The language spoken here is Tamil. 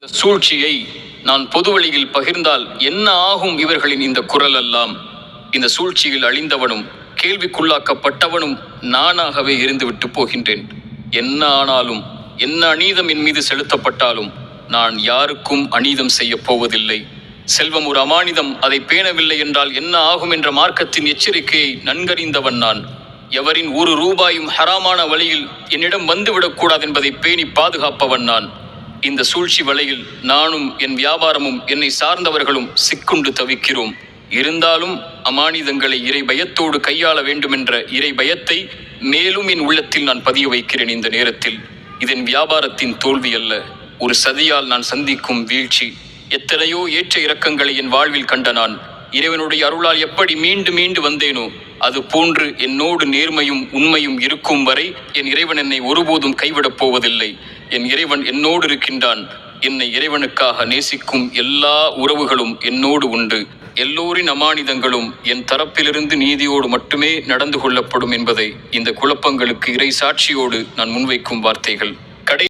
இந்த சூழ்ச்சியை நான் பொது வழியில் பகிர்ந்தால் என்ன ஆகும் இவர்களின் இந்த குரல் எல்லாம்? இந்த சூழ்ச்சியில் அழிந்தவனும் கேள்விக்குள்ளாக்கப்பட்டவனும் நானாகவே இருந்துவிட்டு போகின்றேன். என்ன ஆனாலும், என்ன அநீதம் என் மீது செலுத்தப்பட்டாலும் நான் யாருக்கும் அநீதம் செய்ய போவதில்லை. செல்வம் ஒரு அமானிதம், அதை பேணவில்லை என்றால் என்ன ஆகும் என்ற மார்க்கத்தின் எச்சரிக்கையை நன்கறிந்தவன் நான். எவரின் ஒரு ரூபாயும் ஹராமான வழியில் என்னிடம் வந்துவிடக்கூடாது என்பதை பேணி பாதுகாப்பவன் நான். இந்த சூழ்ச்சி வலையில் நானும் என் வியாபாரமும் என்னை சார்ந்தவர்களும் சிக்குண்டு தவிக்கிறோம். இருந்தாலும் அமானிதங்களை இறை பயத்தோடு கையாள வேண்டுமென்ற இறை பயத்தை மேலும் என் உள்ளத்தில் நான் பதிய வைக்கிறேன். இந்த நேரத்தில் இதன் வியாபாரத்தின் தோல்வி அல்ல, ஒரு சதியால் நான் சந்திக்கும் வீழ்ச்சி. எத்தனையோ ஏற்ற இறக்கங்களை என் வாழ்வில் கண்ட நான் இறைவனுடைய அருளால் எப்படி மீண்டு மீண்டு வந்தேனோ அது போன்று என்னோடு நேர்மையும் உண்மையும் இருக்கும் வரை என் இறைவன் என்னை ஒருபோதும் கைவிடப் போவதில்லை. என் இறைவன் என்னோடு இருக்கின்றான். என்னை இறைவனுக்காக நேசிக்கும் எல்லா உறவுகளும் என்னோடு உண்டு. எல்லோரின் அமானிதங்களும் என் தரப்பிலிருந்து நீதியோடு மட்டுமே நடந்து கொள்ளப்படும் என்பதை இந்த குழப்பங்களுக்கு இறை சாட்சியோடு நான் முன்வைக்கும் வார்த்தைகள்.